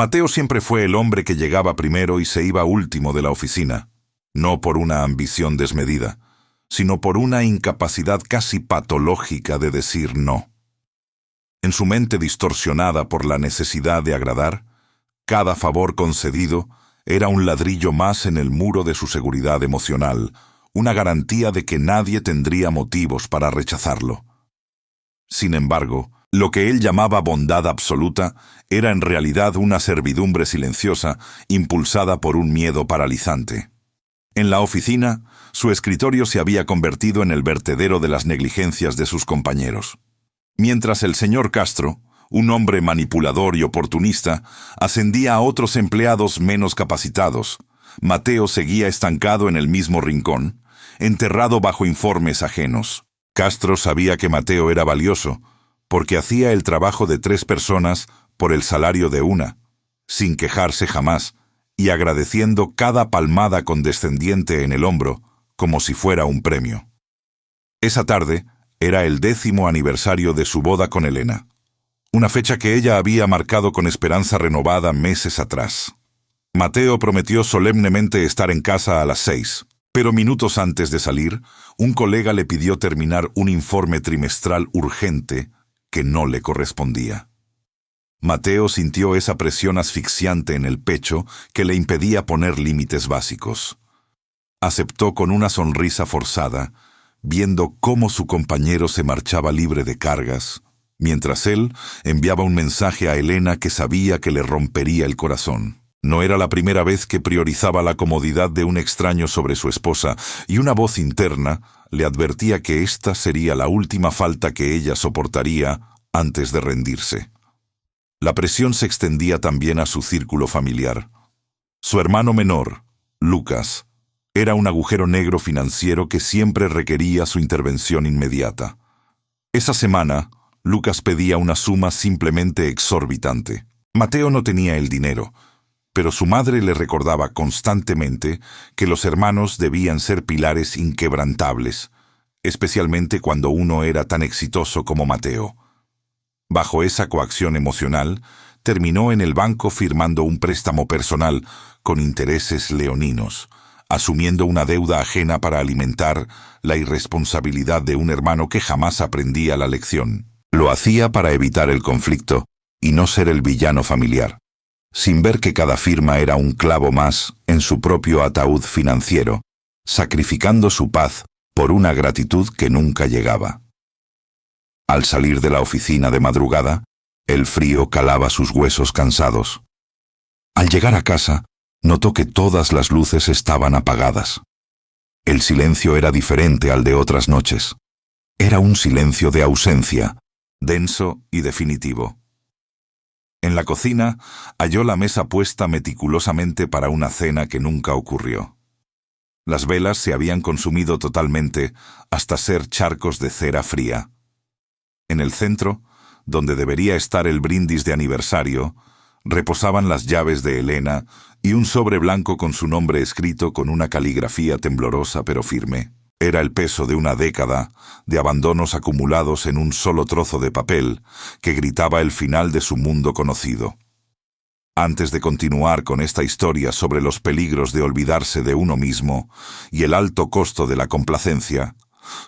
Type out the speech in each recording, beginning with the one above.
Mateo siempre fue el hombre que llegaba primero y se iba último de la oficina, no por una ambición desmedida, sino por una incapacidad casi patológica de decir no. En su mente distorsionada por la necesidad de agradar, cada favor concedido era un ladrillo más en el muro de su seguridad emocional, una garantía de que nadie tendría motivos para rechazarlo. Sin embargo, lo que él llamaba bondad absoluta era en realidad una servidumbre silenciosa impulsada por un miedo paralizante. En la oficina, su escritorio se había convertido en el vertedero de las negligencias de sus compañeros. Mientras el señor Castro, un hombre manipulador y oportunista, ascendía a otros empleados menos capacitados, Mateo seguía estancado en el mismo rincón, enterrado bajo informes ajenos. Castro sabía que Mateo era valioso, porque hacía el trabajo de 3 personas por el salario de una, sin quejarse jamás, y agradeciendo cada palmada condescendiente en el hombro, como si fuera un premio. Esa tarde era el 10º aniversario de su boda con Elena, una fecha que ella había marcado con esperanza renovada meses atrás. Mateo prometió solemnemente estar en casa a las 6, pero minutos antes de salir, un colega le pidió terminar un informe trimestral urgente que no le correspondía. Mateo sintió esa presión asfixiante en el pecho que le impedía poner límites básicos. Aceptó con una sonrisa forzada, viendo cómo su compañero se marchaba libre de cargas, mientras él enviaba un mensaje a Elena que sabía que le rompería el corazón. No era la primera vez que priorizaba la comodidad de un extraño sobre su esposa, y una voz interna le advertía que esta sería la última falta que ella soportaría antes de rendirse. La presión se extendía también a su círculo familiar. Su hermano menor, Lucas, era un agujero negro financiero que siempre requería su intervención inmediata. Esa semana, Lucas pedía una suma simplemente exorbitante. Mateo no tenía el dinero, pero su madre le recordaba constantemente que los hermanos debían ser pilares inquebrantables, especialmente cuando uno era tan exitoso como Mateo. Bajo esa coacción emocional, terminó en el banco firmando un préstamo personal con intereses leoninos, asumiendo una deuda ajena para alimentar la irresponsabilidad de un hermano que jamás aprendía la lección. Lo hacía para evitar el conflicto y no ser el villano familiar, sin ver que cada firma era un clavo más en su propio ataúd financiero, sacrificando su paz por una gratitud que nunca llegaba. Al salir de la oficina de madrugada, el frío calaba sus huesos cansados. Al llegar a casa, notó que todas las luces estaban apagadas. El silencio era diferente al de otras noches. Era un silencio de ausencia, denso y definitivo. En la cocina halló la mesa puesta meticulosamente para una cena que nunca ocurrió. Las velas se habían consumido totalmente hasta ser charcos de cera fría. En el centro, donde debería estar el brindis de aniversario, reposaban las llaves de Elena y un sobre blanco con su nombre escrito con una caligrafía temblorosa pero firme. Era el peso de una década de abandonos acumulados en un solo trozo de papel que gritaba el final de su mundo conocido. Antes de continuar con esta historia sobre los peligros de olvidarse de uno mismo y el alto costo de la complacencia,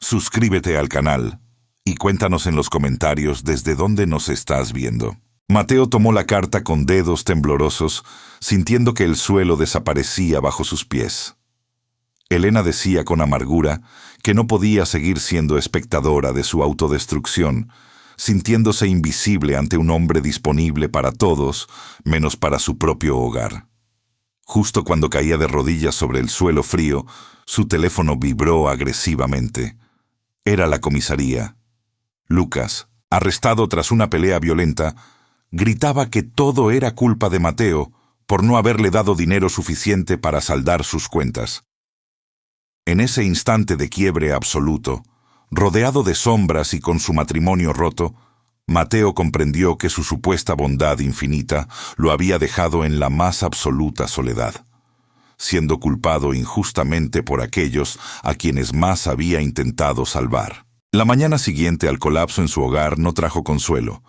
suscríbete al canal y cuéntanos en los comentarios desde dónde nos estás viendo. Mateo tomó la carta con dedos temblorosos, sintiendo que el suelo desaparecía bajo sus pies. Elena decía con amargura que no podía seguir siendo espectadora de su autodestrucción, sintiéndose invisible ante un hombre disponible para todos, menos para su propio hogar. Justo cuando caía de rodillas sobre el suelo frío, su teléfono vibró agresivamente. Era la comisaría. Lucas, arrestado tras una pelea violenta, gritaba que todo era culpa de Mateo por no haberle dado dinero suficiente para saldar sus cuentas. En ese instante de quiebre absoluto, rodeado de sombras y con su matrimonio roto, Mateo comprendió que su supuesta bondad infinita lo había dejado en la más absoluta soledad, siendo culpado injustamente por aquellos a quienes más había intentado salvar. La mañana siguiente al colapso en su hogar no trajo consuelo,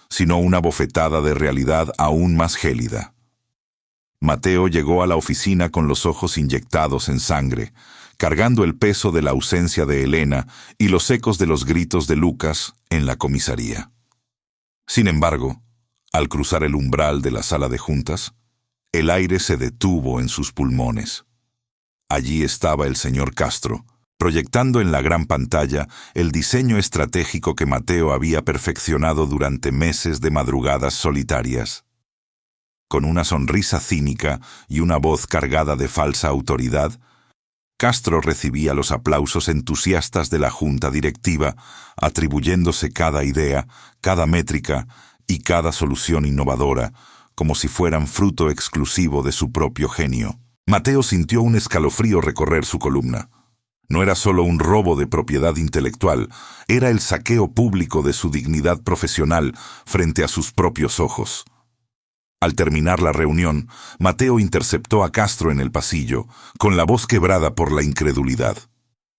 sino una bofetada de realidad aún más gélida. Mateo llegó a la oficina con los ojos inyectados en sangre, cargando el peso de la ausencia de Elena y los ecos de los gritos de Lucas en la comisaría. Sin embargo, al cruzar el umbral de la sala de juntas, el aire se detuvo en sus pulmones. Allí estaba el señor Castro, proyectando en la gran pantalla el diseño estratégico que Mateo había perfeccionado durante meses de madrugadas solitarias. Con una sonrisa cínica y una voz cargada de falsa autoridad, Castro recibía los aplausos entusiastas de la junta directiva, atribuyéndose cada idea, cada métrica y cada solución innovadora, como si fueran fruto exclusivo de su propio genio. Mateo sintió un escalofrío recorrer su columna. No era solo un robo de propiedad intelectual, era el saqueo público de su dignidad profesional frente a sus propios ojos. Al terminar la reunión, Mateo interceptó a Castro en el pasillo, con la voz quebrada por la incredulidad.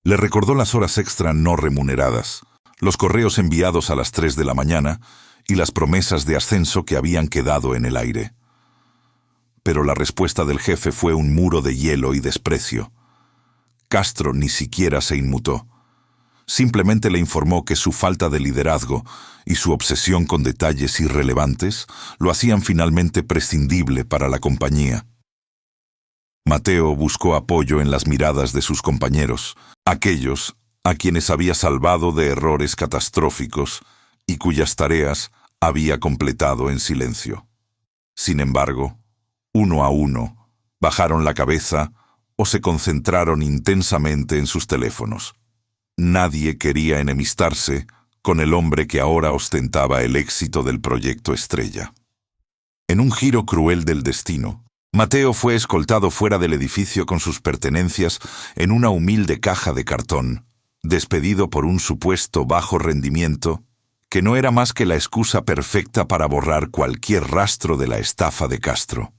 Le recordó las horas extra no remuneradas, los correos enviados a las 3 de la mañana y las promesas de ascenso que habían quedado en el aire. Pero la respuesta del jefe fue un muro de hielo y desprecio. Castro ni siquiera se inmutó. Simplemente le informó que su falta de liderazgo y su obsesión con detalles irrelevantes lo hacían finalmente prescindible para la compañía. Mateo buscó apoyo en las miradas de sus compañeros, aquellos a quienes había salvado de errores catastróficos y cuyas tareas había completado en silencio. Sin embargo, uno a uno, bajaron la cabeza o se concentraron intensamente en sus teléfonos. Nadie quería enemistarse con el hombre que ahora ostentaba el éxito del proyecto estrella. En un giro cruel del destino, Mateo fue escoltado fuera del edificio con sus pertenencias en una humilde caja de cartón, despedido por un supuesto bajo rendimiento que no era más que la excusa perfecta para borrar cualquier rastro de la estafa de Castro.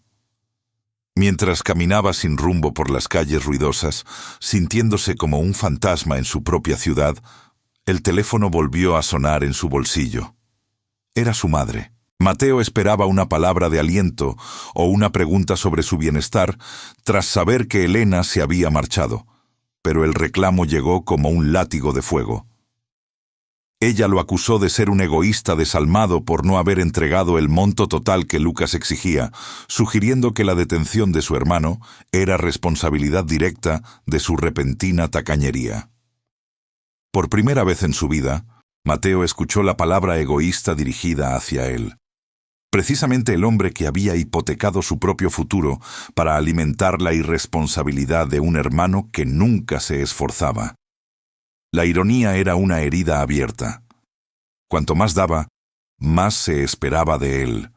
Mientras caminaba sin rumbo por las calles ruidosas, sintiéndose como un fantasma en su propia ciudad, el teléfono volvió a sonar en su bolsillo. Era su madre. Mateo esperaba una palabra de aliento o una pregunta sobre su bienestar tras saber que Elena se había marchado, pero el reclamo llegó como un látigo de fuego. Ella lo acusó de ser un egoísta desalmado por no haber entregado el monto total que Lucas exigía, sugiriendo que la detención de su hermano era responsabilidad directa de su repentina tacañería. Por primera vez en su vida, Mateo escuchó la palabra egoísta dirigida hacia él. Precisamente el hombre que había hipotecado su propio futuro para alimentar la irresponsabilidad de un hermano que nunca se esforzaba. La ironía era una herida abierta. Cuanto más daba, más se esperaba de él,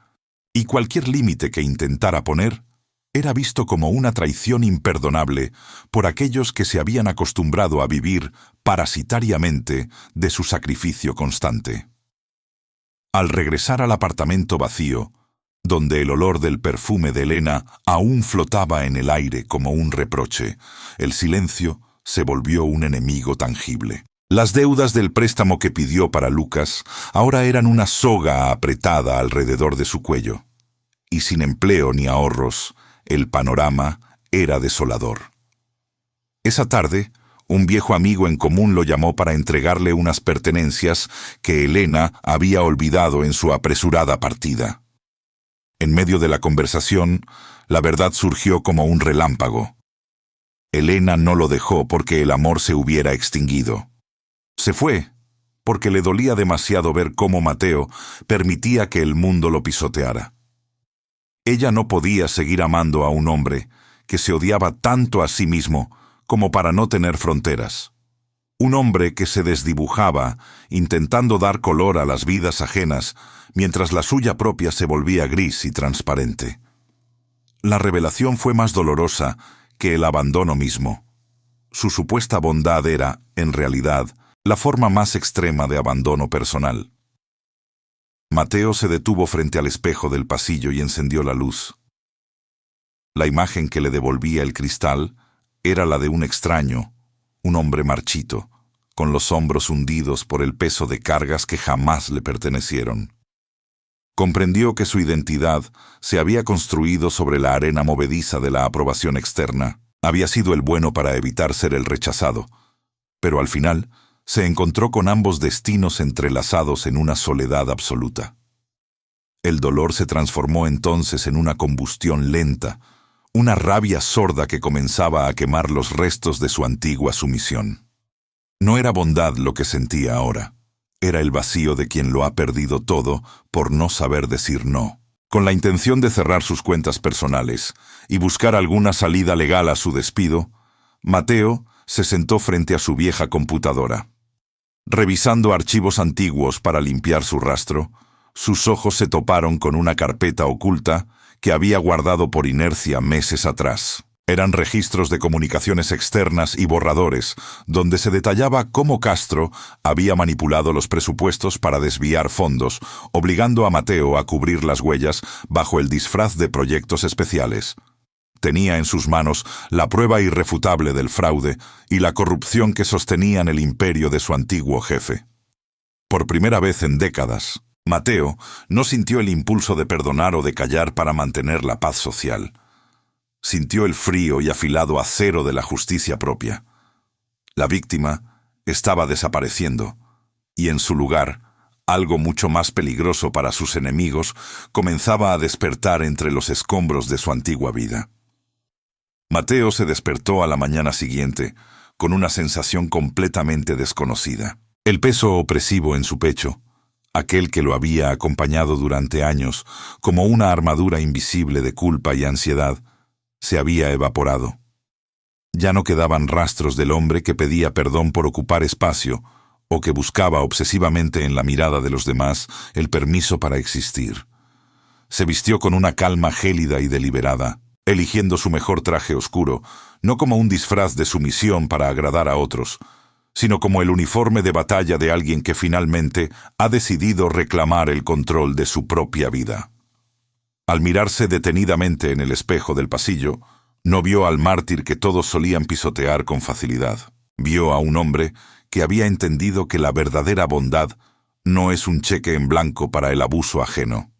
y cualquier límite que intentara poner era visto como una traición imperdonable por aquellos que se habían acostumbrado a vivir parasitariamente de su sacrificio constante. Al regresar al apartamento vacío, donde el olor del perfume de Elena aún flotaba en el aire como un reproche, el silencio se volvió un enemigo tangible. Las deudas del préstamo que pidió para Lucas ahora eran una soga apretada alrededor de su cuello. Y sin empleo ni ahorros, el panorama era desolador. Esa tarde, un viejo amigo en común lo llamó para entregarle unas pertenencias que Elena había olvidado en su apresurada partida. En medio de la conversación, la verdad surgió como un relámpago. Elena no lo dejó porque el amor se hubiera extinguido. Se fue porque le dolía demasiado ver cómo Mateo permitía que el mundo lo pisoteara. Ella no podía seguir amando a un hombre que se odiaba tanto a sí mismo como para no tener fronteras. Un hombre que se desdibujaba intentando dar color a las vidas ajenas mientras la suya propia se volvía gris y transparente. La revelación fue más dolorosa que el abandono mismo. Su supuesta bondad era, en realidad, la forma más extrema de abandono personal. Mateo se detuvo frente al espejo del pasillo y encendió la luz. La imagen que le devolvía el cristal era la de un extraño, un hombre marchito, con los hombros hundidos por el peso de cargas que jamás le pertenecieron. Comprendió que su identidad se había construido sobre la arena movediza de la aprobación externa. Había sido el bueno para evitar ser el rechazado, pero al final se encontró con ambos destinos entrelazados en una soledad absoluta. El dolor se transformó entonces en una combustión lenta, una rabia sorda que comenzaba a quemar los restos de su antigua sumisión. No era bondad lo que sentía ahora. Era el vacío de quien lo ha perdido todo por no saber decir no. Con la intención de cerrar sus cuentas personales y buscar alguna salida legal a su despido, Mateo se sentó frente a su vieja computadora. Revisando archivos antiguos para limpiar su rastro, sus ojos se toparon con una carpeta oculta que había guardado por inercia meses atrás. Eran registros de comunicaciones externas y borradores, donde se detallaba cómo Castro había manipulado los presupuestos para desviar fondos, obligando a Mateo a cubrir las huellas bajo el disfraz de proyectos especiales. Tenía en sus manos la prueba irrefutable del fraude y la corrupción que sostenían el imperio de su antiguo jefe. Por primera vez en décadas, Mateo no sintió el impulso de perdonar o de callar para mantener la paz social. Sintió el frío y afilado acero de la justicia propia. La víctima estaba desapareciendo, y en su lugar, algo mucho más peligroso para sus enemigos comenzaba a despertar entre los escombros de su antigua vida. Mateo se despertó a la mañana siguiente con una sensación completamente desconocida. El peso opresivo en su pecho, aquel que lo había acompañado durante años como una armadura invisible de culpa y ansiedad, se había evaporado. Ya no quedaban rastros del hombre que pedía perdón por ocupar espacio o que buscaba obsesivamente en la mirada de los demás el permiso para existir. Se vistió con una calma gélida y deliberada, eligiendo su mejor traje oscuro, no como un disfraz de sumisión para agradar a otros, sino como el uniforme de batalla de alguien que finalmente ha decidido reclamar el control de su propia vida. Al mirarse detenidamente en el espejo del pasillo, no vio al mártir que todos solían pisotear con facilidad. Vio a un hombre que había entendido que la verdadera bondad no es un cheque en blanco para el abuso ajeno.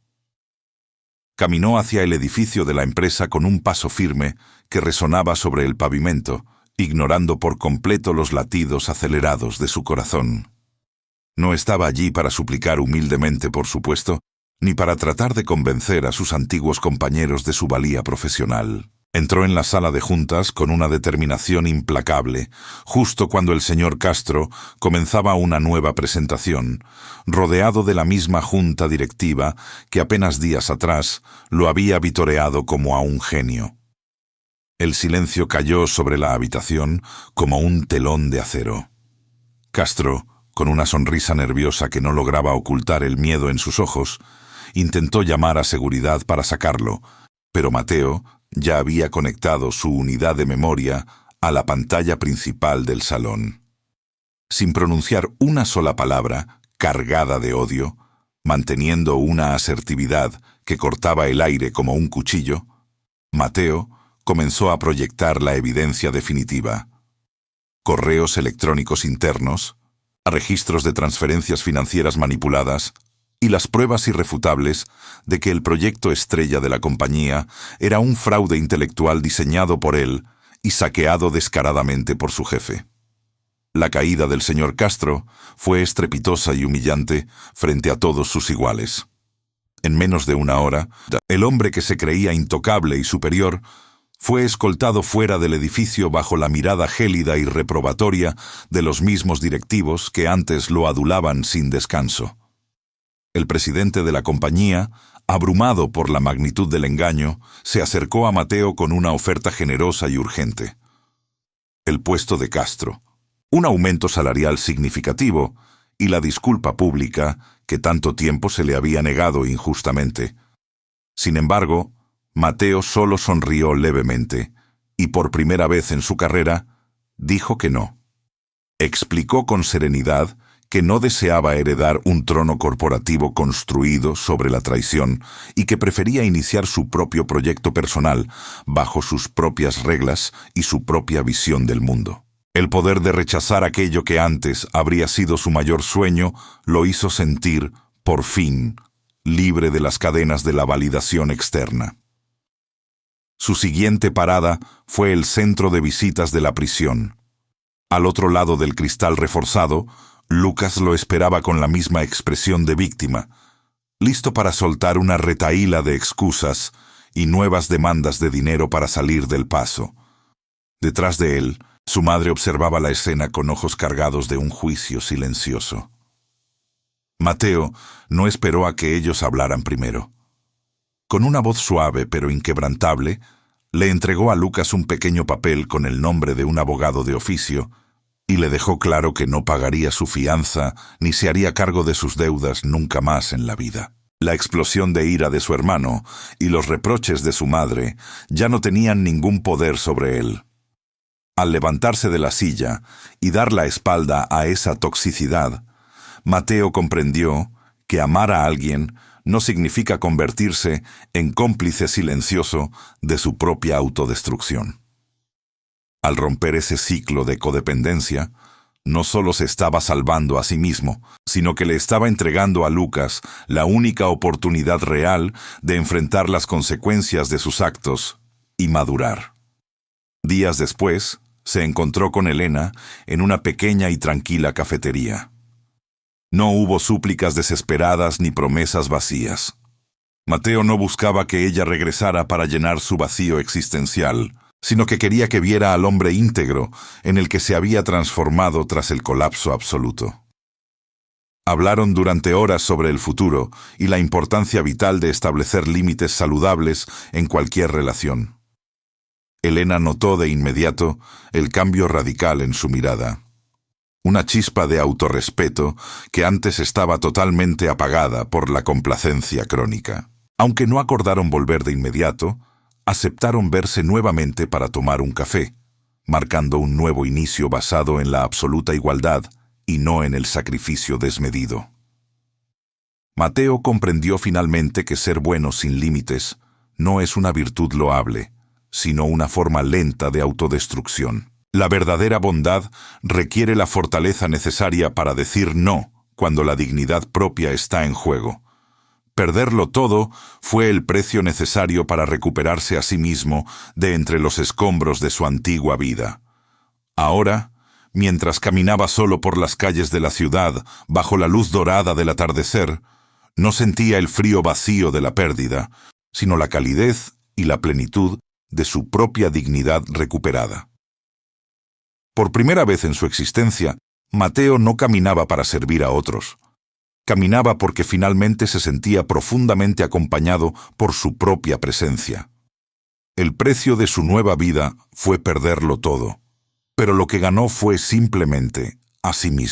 Caminó hacia el edificio de la empresa con un paso firme que resonaba sobre el pavimento, ignorando por completo los latidos acelerados de su corazón. No estaba allí para suplicar humildemente, por supuesto, ni para tratar de convencer a sus antiguos compañeros de su valía profesional. Entró en la sala de juntas con una determinación implacable, justo cuando el señor Castro comenzaba una nueva presentación, rodeado de la misma junta directiva que apenas días atrás lo había vitoreado como a un genio. El silencio cayó sobre la habitación como un telón de acero. Castro, con una sonrisa nerviosa que no lograba ocultar el miedo en sus ojos, intentó llamar a seguridad para sacarlo, pero Mateo ya había conectado su unidad de memoria a la pantalla principal del salón. Sin pronunciar una sola palabra, cargada de odio, manteniendo una asertividad que cortaba el aire como un cuchillo, Mateo comenzó a proyectar la evidencia definitiva. Correos electrónicos internos, registros de transferencias financieras manipuladas, y las pruebas irrefutables de que el proyecto estrella de la compañía era un fraude intelectual diseñado por él y saqueado descaradamente por su jefe. La caída del señor Castro fue estrepitosa y humillante frente a todos sus iguales. En menos de una hora, el hombre que se creía intocable y superior fue escoltado fuera del edificio bajo la mirada gélida y reprobatoria de los mismos directivos que antes lo adulaban sin descanso. El presidente de la compañía, abrumado por la magnitud del engaño, se acercó a Mateo con una oferta generosa y urgente. El puesto de Castro, un aumento salarial significativo y la disculpa pública que tanto tiempo se le había negado injustamente. Sin embargo, Mateo solo sonrió levemente y por primera vez en su carrera dijo que no. Explicó con serenidad que no deseaba heredar un trono corporativo construido sobre la traición y que prefería iniciar su propio proyecto personal bajo sus propias reglas y su propia visión del mundo. El poder de rechazar aquello que antes habría sido su mayor sueño lo hizo sentir, por fin, libre de las cadenas de la validación externa. Su siguiente parada fue el centro de visitas de la prisión. Al otro lado del cristal reforzado, Lucas lo esperaba con la misma expresión de víctima, listo para soltar una retahíla de excusas y nuevas demandas de dinero para salir del paso. Detrás de él, su madre observaba la escena con ojos cargados de un juicio silencioso. Mateo no esperó a que ellos hablaran primero. Con una voz suave pero inquebrantable, le entregó a Lucas un pequeño papel con el nombre de un abogado de oficio y le dejó claro que no pagaría su fianza ni se haría cargo de sus deudas nunca más en la vida. La explosión de ira de su hermano y los reproches de su madre ya no tenían ningún poder sobre él. Al levantarse de la silla y dar la espalda a esa toxicidad, Mateo comprendió que amar a alguien no significa convertirse en cómplice silencioso de su propia autodestrucción. Al romper ese ciclo de codependencia, no solo se estaba salvando a sí mismo, sino que le estaba entregando a Lucas la única oportunidad real de enfrentar las consecuencias de sus actos y madurar. Días después, se encontró con Elena en una pequeña y tranquila cafetería. No hubo súplicas desesperadas ni promesas vacías. Mateo no buscaba que ella regresara para llenar su vacío existencial, sino que quería que viera al hombre íntegro en el que se había transformado tras el colapso absoluto. Hablaron durante horas sobre el futuro y la importancia vital de establecer límites saludables en cualquier relación. Elena notó de inmediato el cambio radical en su mirada. Una chispa de autorrespeto que antes estaba totalmente apagada por la complacencia crónica. Aunque no acordaron volver de inmediato, aceptaron verse nuevamente para tomar un café, marcando un nuevo inicio basado en la absoluta igualdad y no en el sacrificio desmedido. Mateo comprendió finalmente que ser bueno sin límites no es una virtud loable, sino una forma lenta de autodestrucción. La verdadera bondad requiere la fortaleza necesaria para decir no cuando la dignidad propia está en juego. Perderlo todo fue el precio necesario para recuperarse a sí mismo de entre los escombros de su antigua vida. Ahora, mientras caminaba solo por las calles de la ciudad bajo la luz dorada del atardecer, no sentía el frío vacío de la pérdida, sino la calidez y la plenitud de su propia dignidad recuperada. Por primera vez en su existencia, Mateo no caminaba para servir a otros. Caminaba porque finalmente se sentía profundamente acompañado por su propia presencia. El precio de su nueva vida fue perderlo todo, pero lo que ganó fue simplemente a sí mismo.